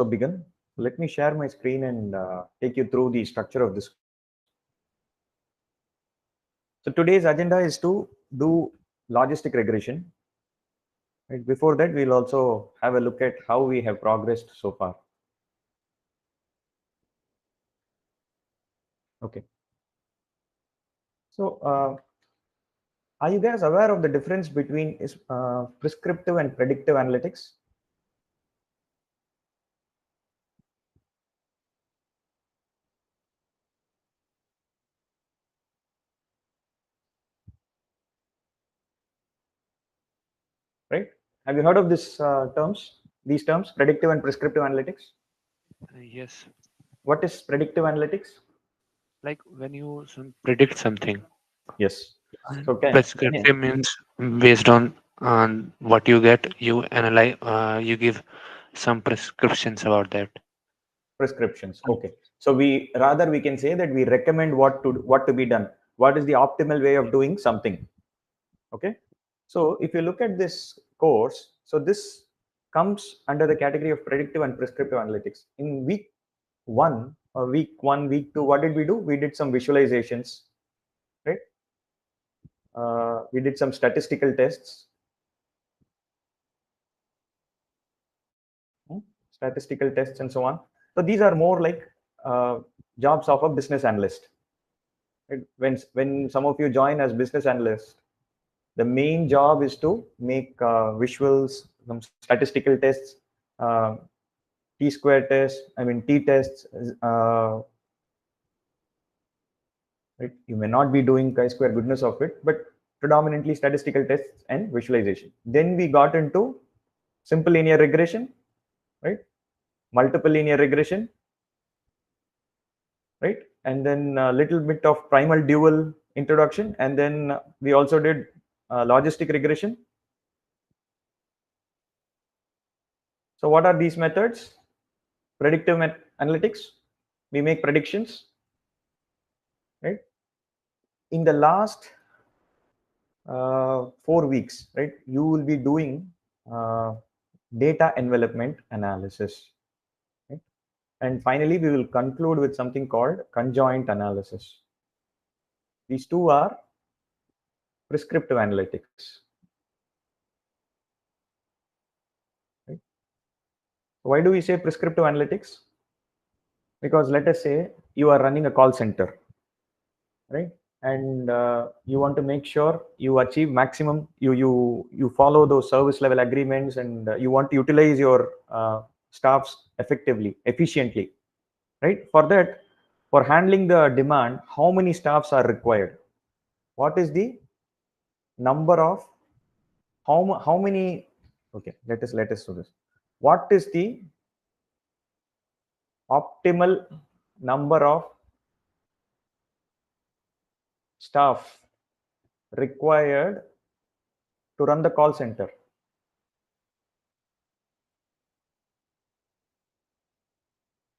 So begin. Let me share my screen and take you through the structure of this course. So today's agenda is to do logistic regression. Right? Before that, we'll also have a look at how we have progressed so far. Okay. So are you guys aware of the difference between prescriptive and predictive analytics? Right? Have you heard of this these terms, predictive and prescriptive analytics? Yes, What is predictive analytics? like when you predict something, Yes. and So can prescriptive means based on what you get, you analyze, you give some prescriptions about that. prescriptions. Okay. So we can say that we recommend what to be done. What is the optimal way of doing something? Okay. So if you look at this course, so this comes under the category of predictive and prescriptive analytics. In week two, what did we do? We did some visualizations, right? We did some statistical tests, hmm, statistical tests, and so on. So these are more like uh, jobs of a business analyst. Right? When some of you join as business analyst, the main job is to make visuals, some statistical tests, uh, t-square tests, I mean t-tests. Right? You may not be doing chi-square goodness of it, but predominantly statistical tests and visualization. Then we got into simple linear regression, right? Multiple linear regression, right? And then a little bit of primal dual introduction, and then we also did logistic regression. So what are these methods? Predictive analytics. We make predictions, right? In the last 4 weeks, right? You will be doing uh, data envelopment analysis, right? And finally, we will conclude with something called conjoint analysis. These two are prescriptive analytics. Right? Why do we say prescriptive analytics? Because let us say you are running a call center, right? And you want to make sure you achieve maximum. You follow those service level agreements, and you want to utilize your staffs effectively, efficiently, right? For that, for handling the demand, how many staffs are required? What is the number of how many? Okay, let us do this. What is the optimal number of staff required to run the call center?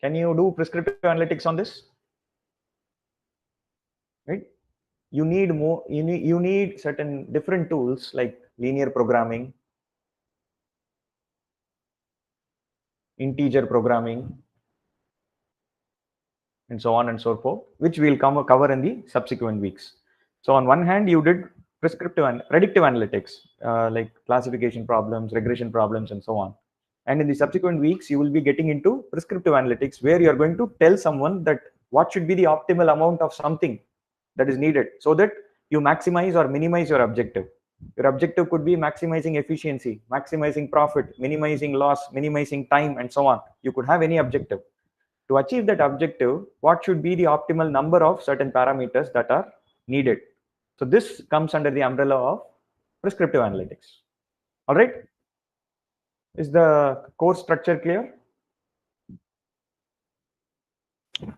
Can you do prescriptive analytics on this? Right? You need certain different tools like linear programming, integer programming, and so on and so forth, which we'll cover in the subsequent weeks. So on one hand, you did prescriptive and predictive analytics, like classification problems, regression problems, and so on. And in the subsequent weeks, you will be getting into prescriptive analytics, where you're going to tell someone that what should be the optimal amount of something that is needed, so that you maximize or minimize your objective. Your objective could be maximizing efficiency, maximizing profit, minimizing loss, minimizing time, and so on. You could have any objective. To achieve that objective, what should be the optimal number of certain parameters that are needed? So this comes under the umbrella of prescriptive analytics. All right. Is the course structure clear?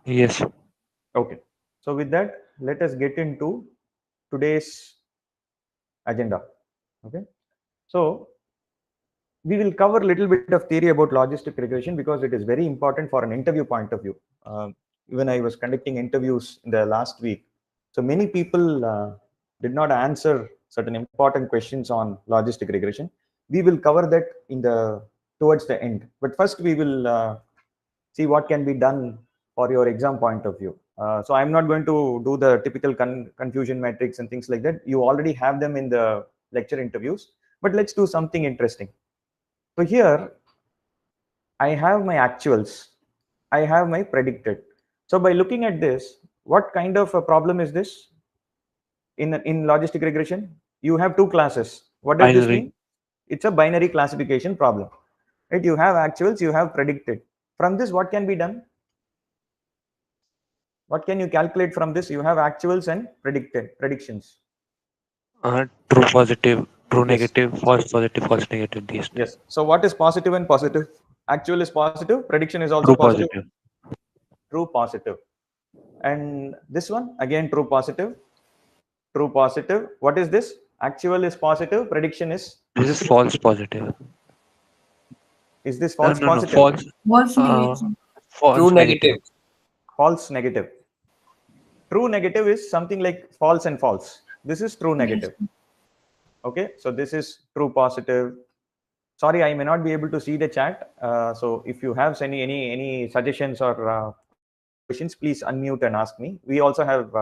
Yes. Okay. So with that, let us get into today's agenda. Okay. So we will cover a little bit of theory about logistic regression because it is very important for an interview point of view. Even I was conducting interviews in the last week, so many people did not answer certain important questions on logistic regression. We will cover that in the towards the end, but first we will see what can be done for your exam point of view. So I'm not going to do the typical confusion matrix and things like that. You already have them in the lecture interviews, but let's do something interesting. So here I have my actuals, I have my predicted. So by looking at this, what kind of a problem is this? In logistic regression, you have two classes. What does this Binary. mean? It's a binary classification problem, right? You have actuals, you have predicted. From this, what can be done? What can you calculate from this? You have actuals and predictions. True positive, true Yes, negative, false positive, false negative. These two. yes. So what is positive and positive? Actual is positive, prediction is also True positive. positive. True positive. And this one again, true positive, true positive. What is this? Actual is positive, prediction This is false positive. is this false No, no, positive? false. Was Uh, negative. false True negative. negative. False negative. True negative is something like false and false. This is true Yes. negative. Okay, so this is true positive. Sorry, I may not be able to see the chat. So if you have any suggestions or questions, please unmute and ask me. We also have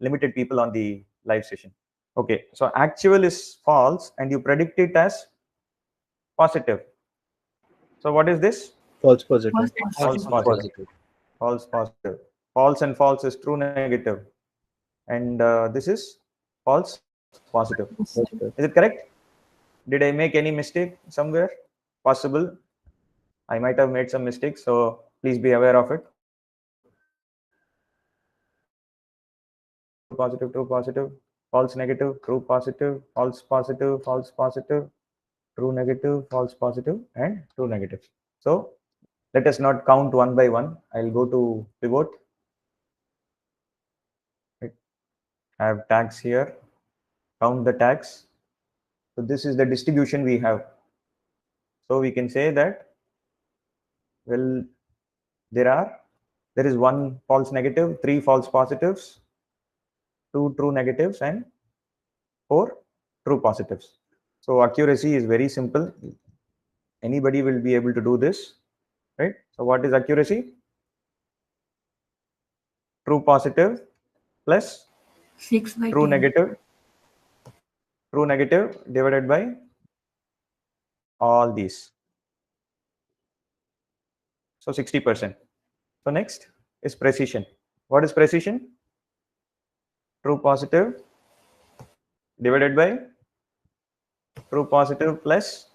limited people on the live session. Okay, so actual is false and you predict it as positive. So what is this? False positive. Was False positive. positive. False positive. False and false is true negative. And this is false positive. Positive. Is it correct? Did I make any mistake somewhere? Possible. I might have made some mistakes, so please be aware of it. True positive, true positive, false negative, true positive, false positive, false positive, true negative, false positive, and true negative. So let us not count one by one. I'll go to pivot. I have tags here. Count the tags. So this is the distribution we have. So we can say that, well, there is one false negative, three false positives, two true negatives, and four true positives. So accuracy is very simple. Anybody will be able to do this, right? So what is accuracy? True positive plus 6 by true 10. negative divided by all these. So 60%. So next is precision. What is precision? True positive divided by true positive plus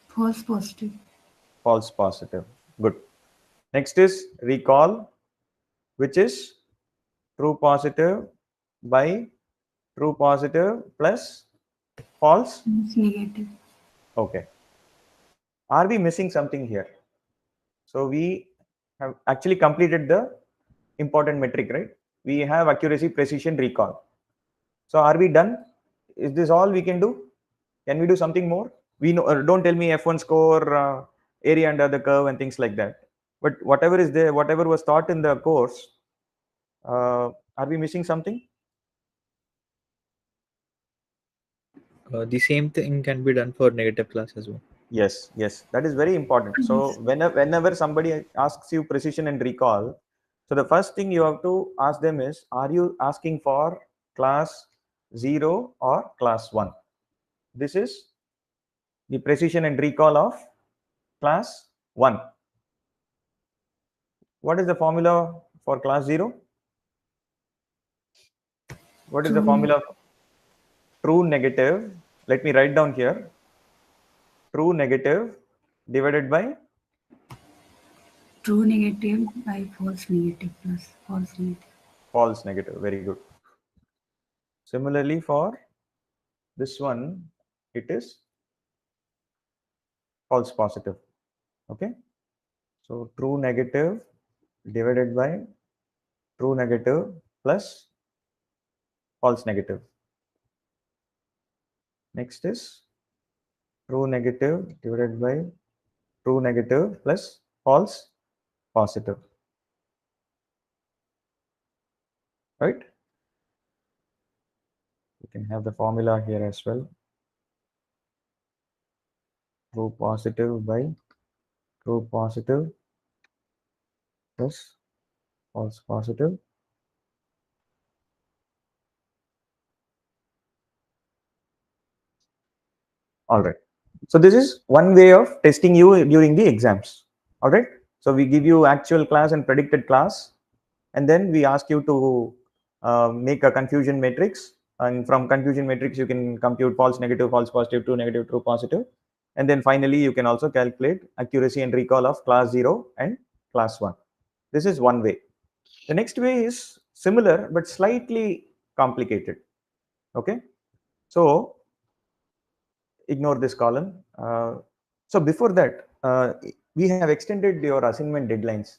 False positive. false positive. Good. Next is recall, which is true positive by true positive plus false. False negative. Okay. Are we missing something here? So we have actually completed the important metric, right? We have accuracy, precision, recall. So are we done? Is this all we can do? Can we do something more? We know. Don't tell me F1 score, area under the curve, and things like that. But whatever is there, whatever was taught in the course, are we missing something? The same thing can be done for negative class as well. Yes, yes, that is very important. So Yes. whenever somebody asks you precision and recall, so the first thing you have to ask them is, are you asking for class 0 or class 1? This is the precision and recall of class 1. What is the formula for class 0? What is the True. formula? True negative. Let me write down here. True negative divided by True negative by false negative plus false negative. false negative. Very good. Similarly, for this one, it is false positive. Okay. So true negative divided by true negative plus false negative. Next is true negative divided by true negative plus false positive. Right? You can have the formula here as well. True positive by true positive plus false positive. All right. So this is one way of testing you during the exams. All right. So we give you actual class and predicted class, and then we ask you to make a confusion matrix. And from confusion matrix, you can compute false negative, false positive, true negative, true positive. And then finally, you can also calculate accuracy and recall of class 0 and class 1. This is one way. The next way is similar but slightly complicated. Okay. So ignore this column. So before that, we have extended your assignment deadlines.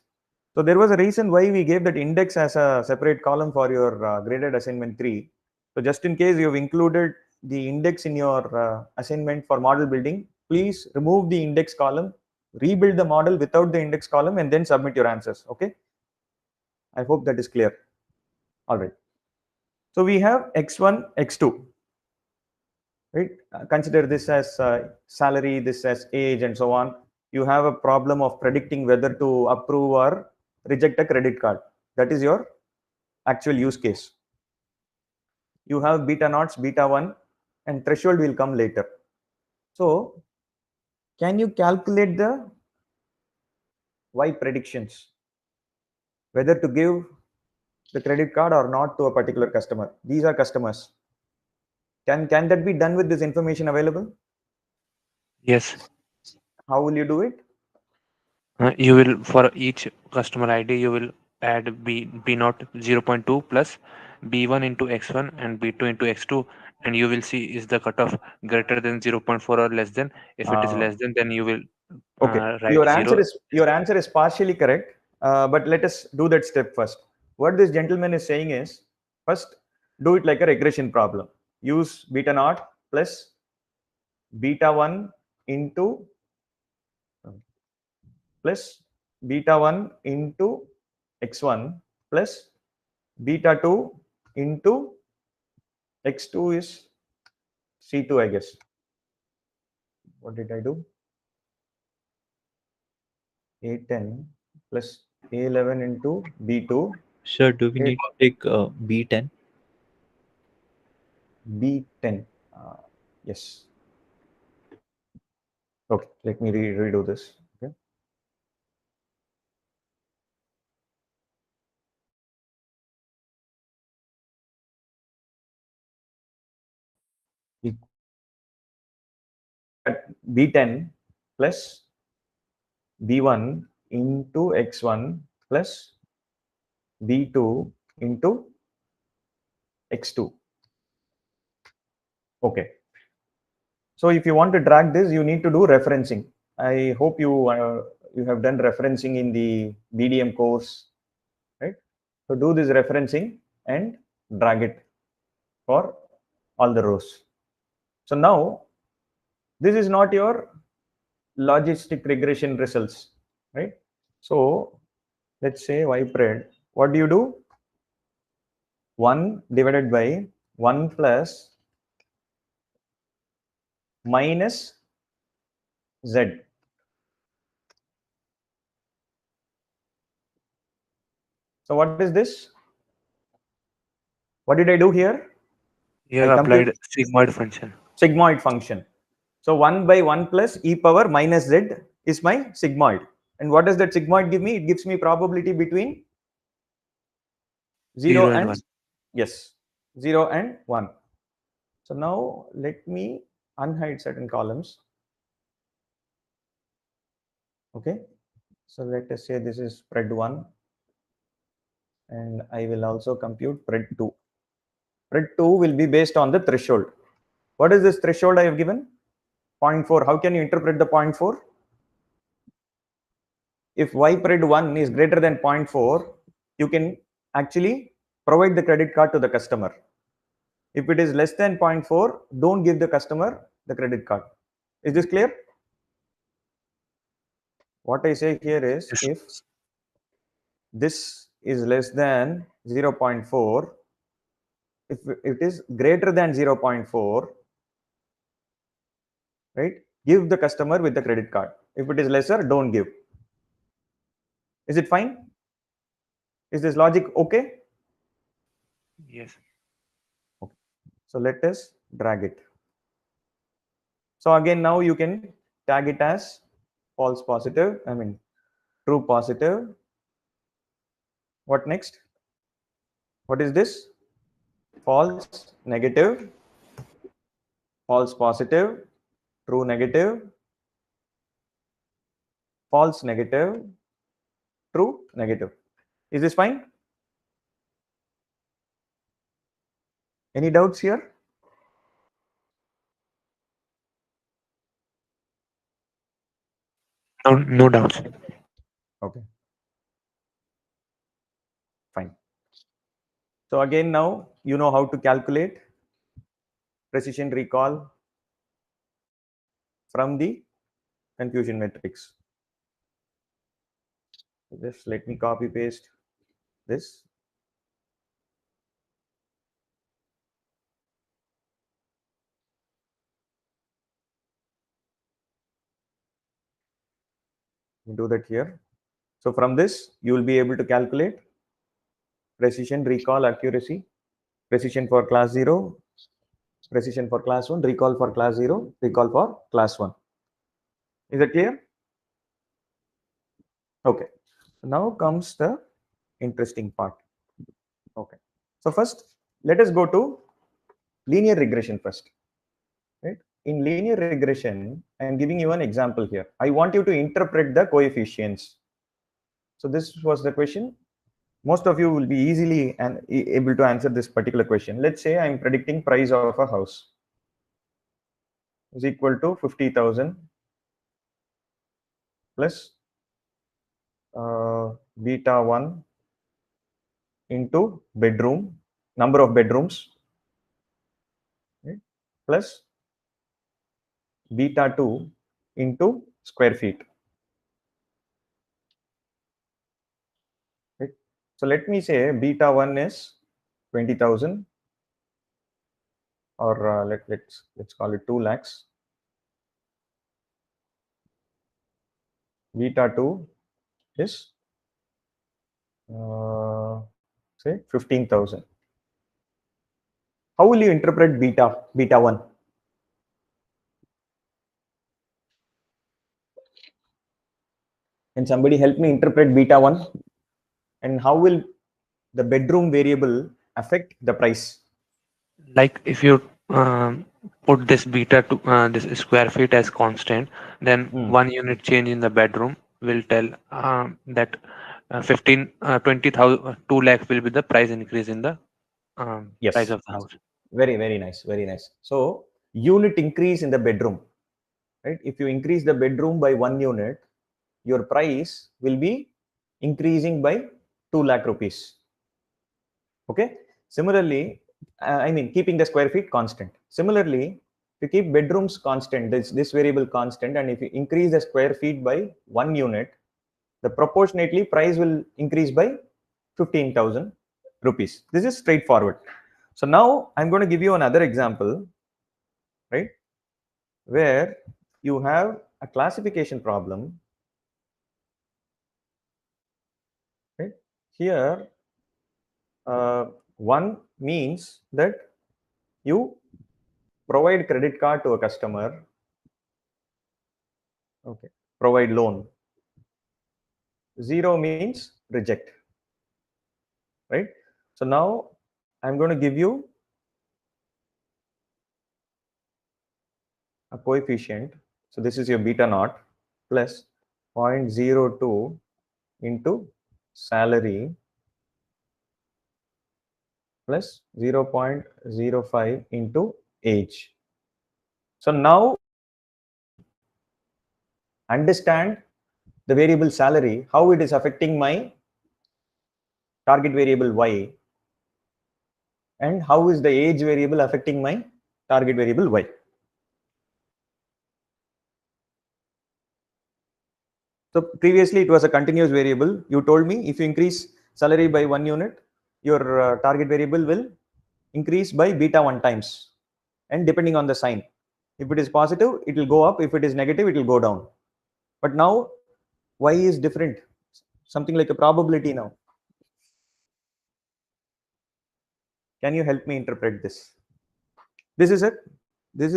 So there was a reason why we gave that index as a separate column for your graded assignment 3. So just in case you've included the index in your assignment for model building, please remove the index column, rebuild the model without the index column, and then submit your answers. Okay. I hope that is clear. All right. So we have x1, x2. Right? Consider this as salary, this as age, and so on. You have a problem of predicting whether to approve or reject a credit card. That is your actual use case. You have beta naughts, beta 1, and threshold will come later. So can you calculate the Y predictions, whether to give the credit card or not to a particular customer? These are customers. Can that be done with this information available? Yes. How will you do it? You will, for each customer ID, you will add B naught 0.2 plus B1 into X1 and B2 into X2, and you will see is the cutoff greater than 0.4 or less than. If it is less than, then you will Okay, write 0. your answer is partially correct, but let us do that step first. What this gentleman is saying is, first do it like a regression problem. Use beta naught plus beta 1 into plus beta 1 into x1 plus beta 2 into x2 is C2, I guess. What did I do? A10 plus A11 into B2. Sir, do we need to take B10? B10. Yes. Okay, let me redo this. Okay. B10 plus B1 into X1 plus B2 into X2. Okay. So if you want to drag this, you need to do referencing. I hope you have done referencing in the BDM course, right? So do this referencing and drag it for all the rows. So now this is not your logistic regression results, right? So let's say ypred. What do you do? 1 divided by 1 plus minus z. So what is this? What did I do here? You I have applied compute sigmoid function. sigmoid function. So 1 by 1 plus e power minus z is my sigmoid. And what does that sigmoid give me? It gives me probability between 0 0 and and 1. yes, 0 and 1. So now let me unhide certain columns. Okay. So let us say this is spread 1, and I will also compute spread 2. Spread 2 will be based on the threshold. What is this threshold I have given? 0.4. How can you interpret the 0.4? If ypred 1 is greater than 0.4, you can actually provide the credit card to the customer. If it is less than 0.4, don't give the customer the credit card. Is this clear? What I say here is, Yes. if this is less than 0.4, if it is greater than 0.4, right, give the customer with the credit card. If it is lesser, don't give. Is it fine? Is this logic okay? Yes. Okay. So let us drag it. So again, now you can tag it as false positive, I mean true positive. What next? What is this? False negative, false positive, true negative, false negative, true negative. Is this fine? Any doubts here? No, no doubts. Okay, fine. So again, now you know how to calculate precision recall from the confusion matrix. Just let me copy paste this. Do that here. So from this, you will be able to calculate precision recall accuracy, precision for class 0, precision for class 1, recall for class 0, recall for class 1. Is that clear? Okay. Now comes the interesting part. Okay. So first, let us go to linear regression first. Right? In linear regression, I am giving you an example here. I want you to interpret the coefficients. So this was the question. Most of you will be easily able to answer this particular question. Let's say I'm predicting price of a house is equal to 50,000 plus beta 1 into bedroom, number of bedrooms, right, plus beta 2 into square feet. Right? So let me say beta 1 is 20,000, or let's call it 2 lakhs. Beta 2 is say 15,000. How will you interpret beta 1? Can somebody help me interpret beta 1? And how will the bedroom variable affect the price? Like if you put this beta to this square feet as constant, then Hmm. 1 unit change in the bedroom will tell that 20,000 2 lakh will be the price increase in the price Yes. of the house. Very, very nice. Very nice. So unit increase in the bedroom, right? If you increase the bedroom by 1 unit, your price will be increasing by 2 lakh rupees. Okay. Similarly, I mean, keeping the square feet constant. Similarly, to keep bedrooms constant, this variable constant, and if you increase the square feet by 1 unit, the proportionately price will increase by 15,000 rupees. This is straightforward. So now I'm going to give you another example, right, where you have a classification problem, right? Here, one means that you provide credit card to a customer, okay, provide loan. 0 means reject, right? So now I'm going to give you a coefficient. So this is your beta naught plus 0.02 into salary plus 0.05 into age. So now understand the variable salary, how it is affecting my target variable y, and how is the age variable affecting my target variable y. So previously it was a continuous variable. You told me if you increase salary by 1 unit, your target variable will increase by beta 1 times, and depending on the sign. If it is positive, it will go up. If it is negative, it will go down. But now y is different, something like a probability now. Can you help me interpret this? This is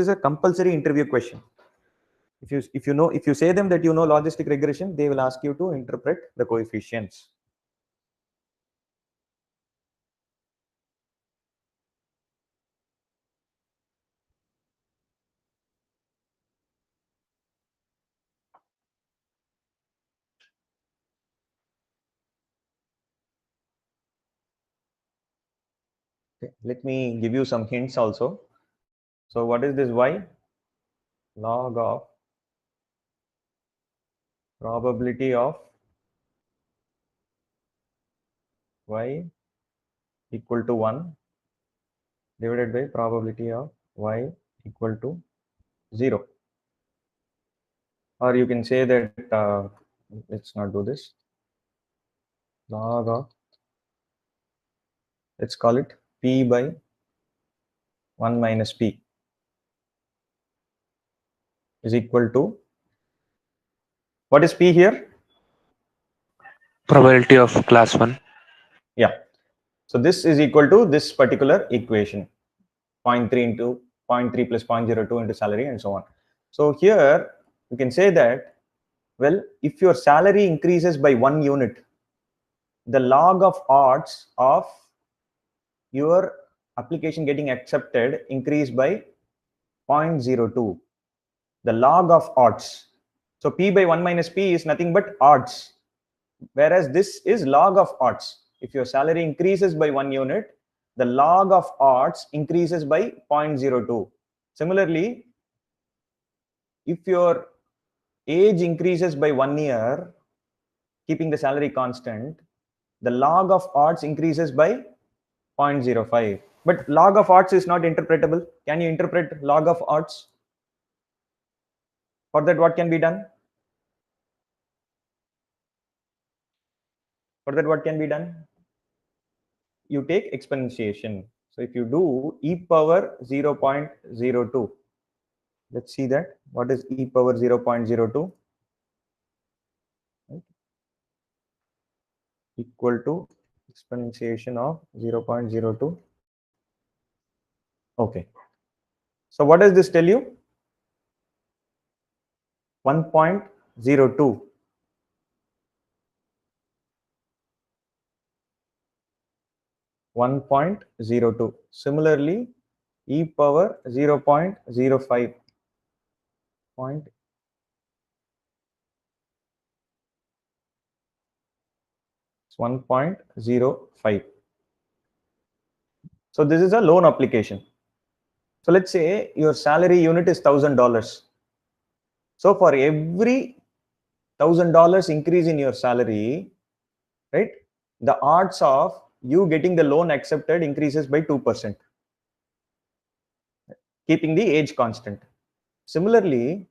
a compulsory interview question. If you say them that you know logistic regression, they will ask you to interpret the coefficients. Okay, let me give you some hints also. So what is this y? Log of probability of y equal to 1 divided by probability of y equal to 0. Or you can say that, let's not do this. Log of, let's call it p by 1 minus p is equal to, what is p here? Probability of class 1. Yeah. So this is equal to this particular equation, 0.3 into 0.3 plus 0.02 into salary and so on. So here you can say that, well, if your salary increases by 1 unit, the log of odds of your application getting accepted increase by 0.02. The log of odds. So p by 1 minus p is nothing but odds, whereas this is log of odds. If your salary increases by 1 unit, the log of odds increases by 0.02. Similarly, if your age increases by 1 year, keeping the salary constant, the log of odds increases by 0.05. But log of odds is not interpretable. Can you interpret log of odds? For that, what can be done? For that, what can be done? You take exponentiation. So if you do e power 0.02, let's see that. What is e power 0.02? Right? Equal to exponentiation of 0.02. Okay. So what does this tell you? 1.02. 1.02. Similarly, e power 0.05. It's 1.05. So this is a loan application. So let's say your salary unit is $1,000. So for every $1,000 increase in your salary, right, the odds of you getting the loan accepted increases by 2%, keeping the age constant. Similarly,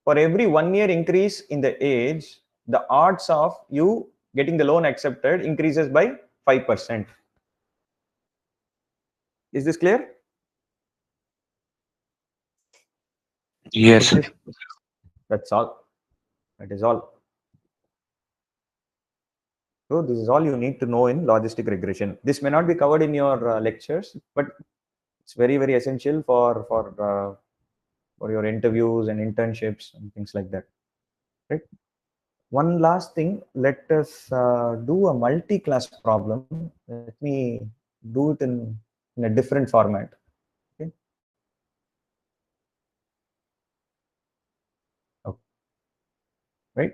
for every 1 year increase in the age, the odds of you getting the loan accepted increases by 5%. Is this clear? Yes. That's all. That is all. So this is all you need to know in logistic regression. This may not be covered in your lectures, but it's very, very essential for your interviews and internships and things like that. Right. One last thing. Let us do a multi-class problem. Let me do it in a different format. Okay. Okay. Right.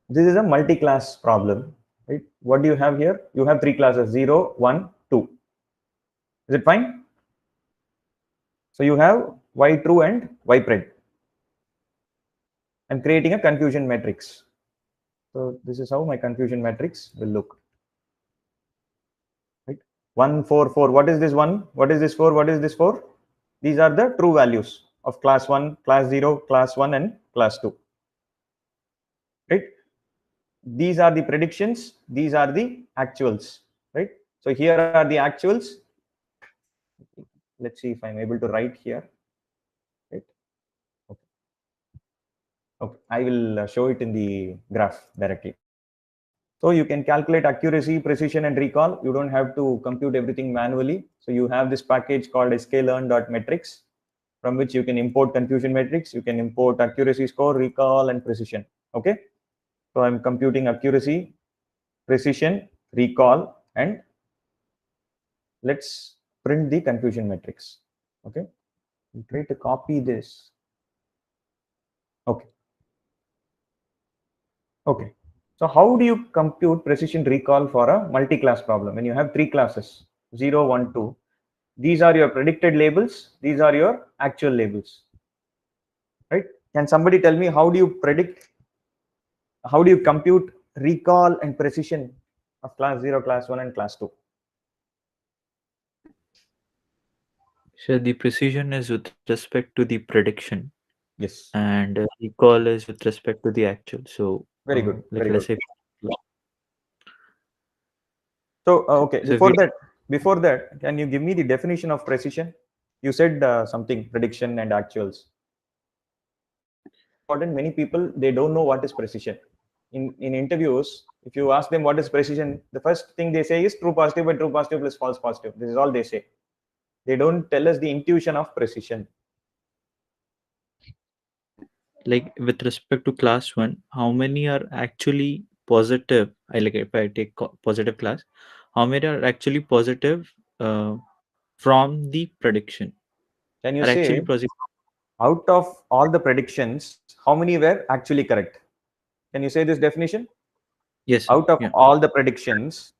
This is a multi-class problem. Right. What do you have here? You have three classes: 0, 1, 2. Is it fine? So you have y true and y pred. I'm creating a confusion matrix. So this is how my confusion matrix will look. Right? 1, 4, 4. What is this 1? What is this 4? What is this 4? These are the true values of class 1, class 0, class 1, and class 2. Right? These are the predictions. These are the actuals. Right? So here are the actuals. Let's see if I'm able to write here. Right? Okay. Okay. I will show it in the graph directly. So you can calculate accuracy, precision, and recall. You don't have to compute everything manually. So you have this package called sklearn.metrics, from which you can import confusion metrics. You can import accuracy score, recall, and precision. Okay. So I'm computing accuracy, precision, recall, and let's print the confusion metrics. Okay. I'll try to copy this. Okay. Okay. So how do you compute precision recall for a multi-class problem when you have three classes, 0, 1, 2? These are your predicted labels. These are your actual labels, right? Can somebody tell me how do you predict, how do you compute recall and precision of class 0, class 1, and class 2? So the precision is with respect to the prediction, Yes. and recall is with respect to the actual. So Very good. like Very let's good. say, So okay, so we, before that, can you give me the definition of precision? You said something prediction and actuals. Important. Many people, they don't know what is precision. In interviews, if you ask them what is precision, the first thing they say is true positive by true positive plus false positive. This is all they say. They don't tell us the intuition of precision. like with respect to class 1, how many are actually positive? I like if I take positive class, how many are actually positive from the prediction? Can you Are actually say positive? out of all the predictions, how many were actually correct? Can you say this definition? Yes, sir. Out of Yeah. all the predictions,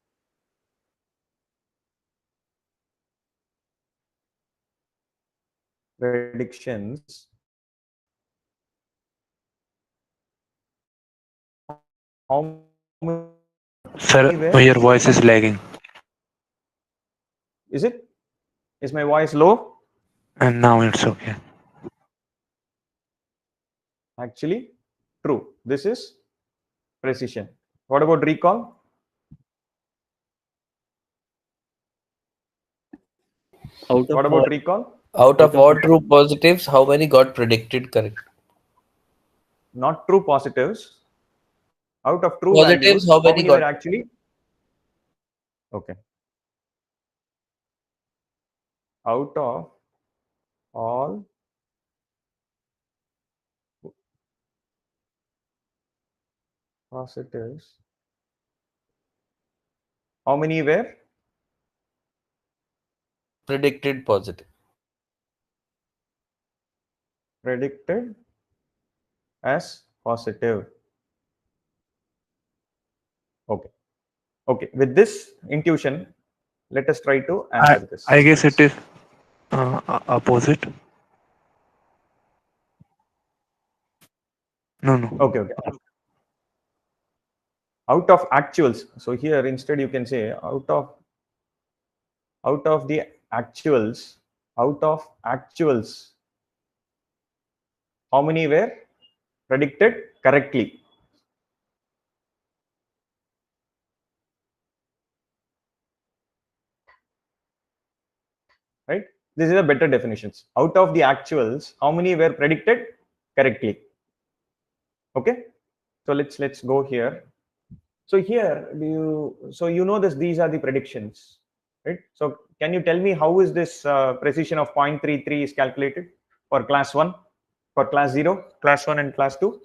how many Sir, were, your voice is lagging. is it? Is my voice low? And now it's okay. Actually, true. This is precision. What about recall? Out of What all, about recall? Out out of of all true positives, how many got predicted correct? Not true positives. Out of true Positives, values, how how many many were got? actually? Okay. Out of all positives, how many were Predicted positive. predicted as positive? Okay. Okay. With this intuition, let us try to I, answer this. I guess it is opposite. No, no. Okay. Okay. Out of actuals. So here instead you can say out of the actuals, out of actuals, how many were predicted correctly? Right? This is a better definitions. Out of the actuals, how many were predicted correctly? Okay. So let's go here. So here, so you know this, these are the predictions, right? So can you tell me how is this precision of 0.33 is calculated for class 1, for class 0, class 1 and class 2?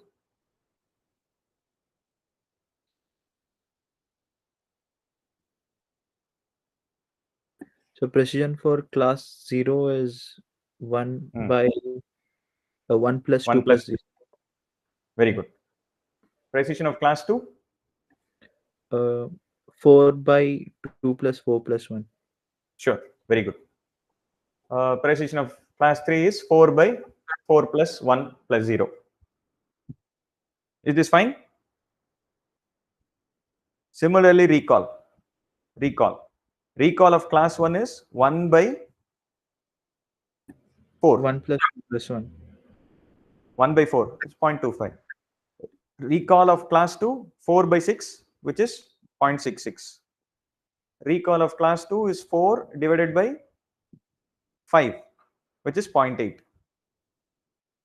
so precision for class 0 is 1 Hmm. by 1 plus 2 1 plus plus, 0. very good. Precision of class 2? Uh, 4 by 2 plus 4 plus 1. Sure, very good. Precision of class 3 is 4 by 4 plus 1 plus 0. Is this fine? Similarly, recall. Recall of class 1 is 1 by 4. 1 plus 2 plus 1. 1 by 4 is 0.25. Recall of class 2, 4 by 6, which is 0.66. Recall of class 2 is 4 divided by 5, which is 0.8.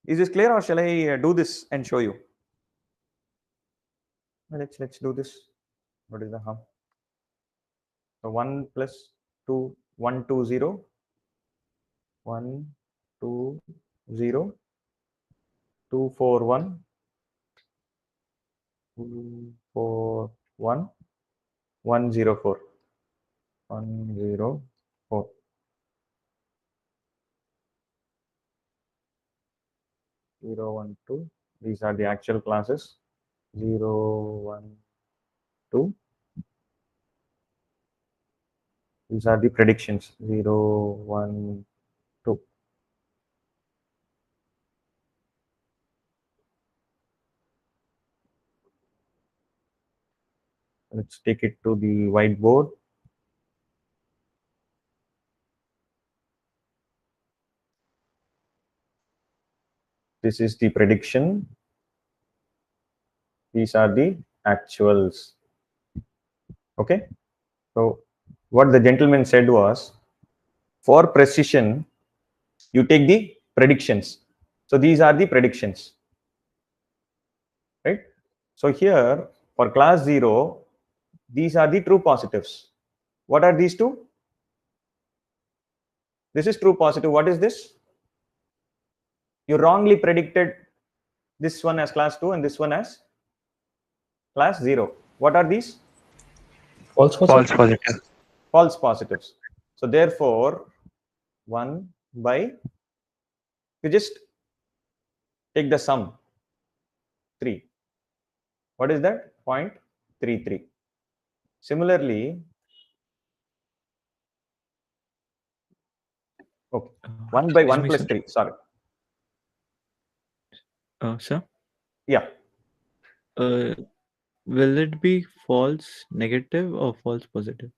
Is this clear or shall I do this and show you? Let's do this. What is the hum? So 1 plus 2, 1, 2, 0, 1, 2, 0, 2, 4, 1, 2, 4, 1, 1, 0, 4, 1, 0, 4. Zero, 1, 2. These are the actual classes. 0, 1, 2. These are the predictions. 0, 1, 2. Let's take it to the whiteboard. This is the prediction. These are the actuals. Okay. So what the gentleman said was, for precision, you take the predictions. So these are the predictions, right? So here for class 0, these are the true positives. What are these two? This is true positive. What is this? You wrongly predicted this one as class 2 and this one as class 0. What are these? False False positive. positive. False positives. So therefore 1 by, you just take the sum, 3. What is that? 0.33. Similarly, okay, 1 by Excuse 1 me, plus sir. 3. Sorry. Sir, Yeah. will it be false negative or false positive?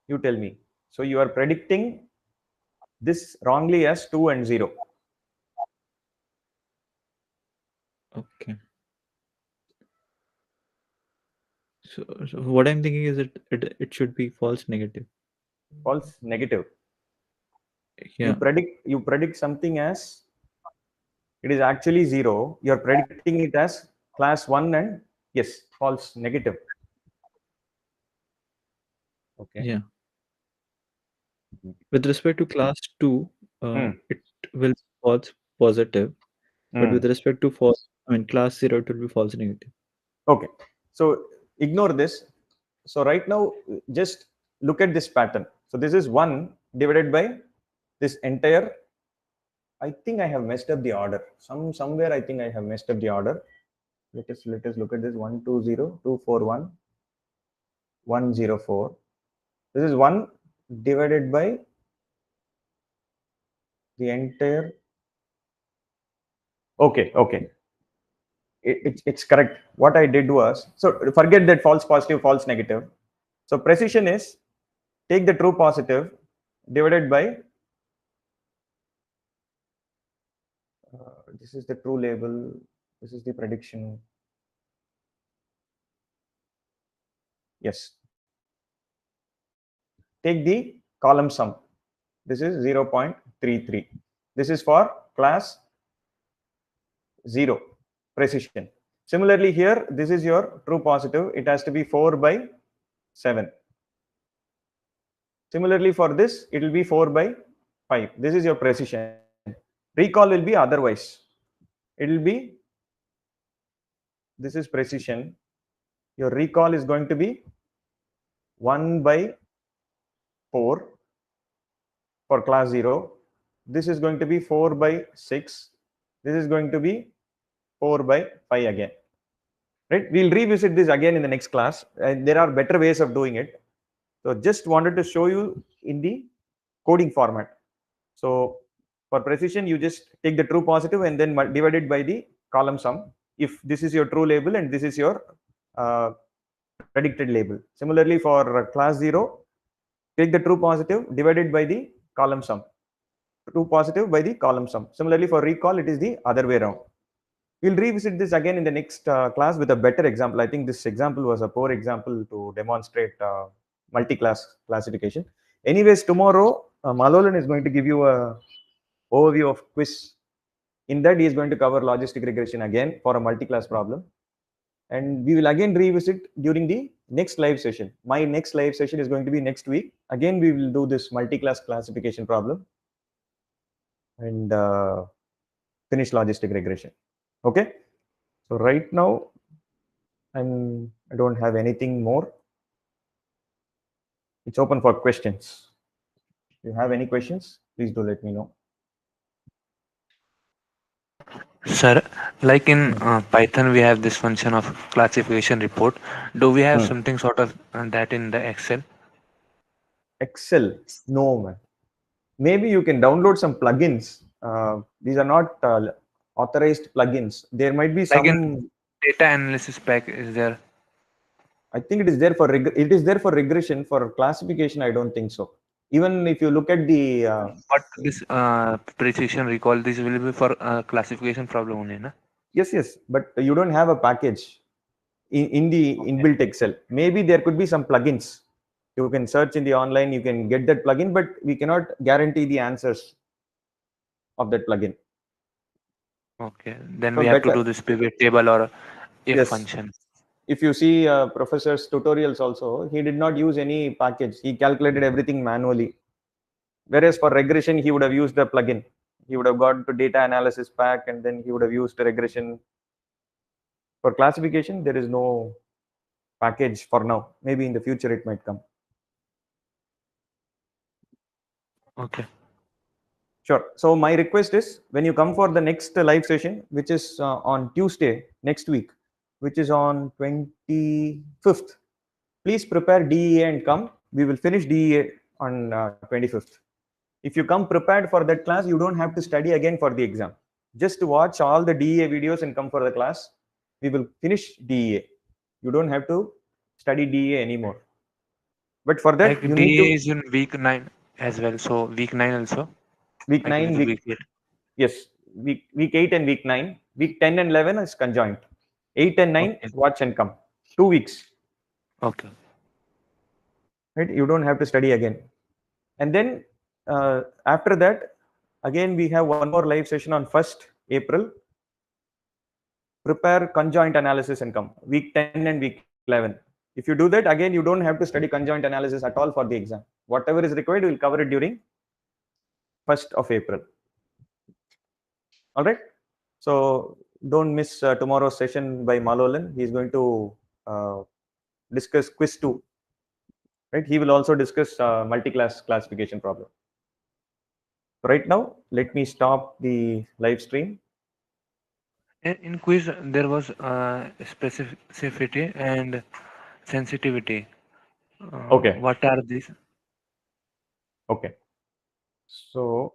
You tell me. So you are predicting this wrongly as 2 and 0. Okay. So what I'm thinking is it should be false negative. False negative. Yeah. You predict something as it is actually 0. You are predicting it as class 1 and yes, false negative. Okay. Yeah. With respect to class 2, it will be false positive, but with respect to class 0, it will be false negative. Okay. So ignore this. So right now, just look at this pattern. So this is 1 divided by this entire. I think I have messed up the order. Somewhere I think I have messed up the order. Let us look at this. 1, 2, 0, 2, 4, 1, 1, 0, 4. This is 1 divided by the entire. Okay. It's correct. What I did was, so forget that false positive, false negative. So precision is take the true positive divided by this is the true label, this is the prediction. Yes. Take the column sum. This is 0.33. This is for class 0 precision. Similarly here, this is your true positive. It has to be 4 by 7. Similarly for this, it will be 4 by 5. This is your precision. Recall will be otherwise. It will be, this is precision. Your recall is going to be 1 by 4 for class 0. This is going to be 4 by 6. This is going to be 4 by 5 again. Right? We'll revisit this again in the next class. There are better ways of doing it. So just wanted to show you in the coding format. So for precision, you just take the true positive and then divide it by the column sum. If this is your true label and this is your predicted label. Similarly for class 0, take the true positive divided by the column sum. True positive by the column sum. Similarly for recall, it is the other way around. We'll revisit this again in the next class with a better example. I think this example was a poor example to demonstrate multi-class classification. Anyways, tomorrow Malolan is going to give you a overview of quiz. In that, he is going to cover logistic regression again for a multi-class problem. and we will again revisit during the next live session. My next live session is going to be next week. Again, we will do this multi-class classification problem and finish logistic regression. Okay. So right now, I don't have anything more. It's open for questions. If you have any questions, please do let me know. Sir, like in Python, we have this function of classification report. Do we have something sort of that in the Excel? Excel, no man. Maybe you can download some plugins. These are not authorized plugins. There might be Like in some. data analysis pack, is there? I think it is there for it is there for regression. For classification, I don't think so. Even if you look at the But this precision recall, this will be for classification problem only, na? yes, but you don't have a package in the inbuilt Excel. Maybe there could be some plugins. You can search in the online. You can get that plugin, but we cannot guarantee the answers of that plugin. Okay, then So we have to better, do this pivot table or if yes. function. If you see professor's tutorials also, he did not use any package. He calculated everything manually. Whereas for regression, he would have used the plugin. He would have gone to data analysis pack and then he would have used the regression. For classification, there is no package for now. Maybe in the future it might come. Okay. Sure. So my request is when you come for the next live session, which is on Tuesday next week, which is on 25th, please prepare DEA and come. We will finish DEA on 25th. If you come prepared for that class, you don't have to study again for the exam. Just watch all the DEA videos and come for the class. We will finish DEA. You don't have to study DEA anymore. But for that, Like you need DA to is in week 9 as well. So week 9 also, week like nine, with week week 8. yes, week 8 and week 9. Week 10 and 11 is conjoined. 8 and 9, Okay. watch and come. 2 weeks. Okay. Right? You don't have to study again. And then after that, again we have one more live session on 1st April. Prepare conjoint analysis and come. Week 10 and week 11. If you do that, again you don't have to study conjoint analysis at all for the exam. Whatever is required, we'll cover it during 1st of April. All right. So don't miss tomorrow's session by Malolan. He's going to discuss quiz 2. Right. He will also discuss multi-class classification problem. Right now, let me stop the live stream. In quiz, there was specificity and sensitivity. Okay. What are these? Okay. So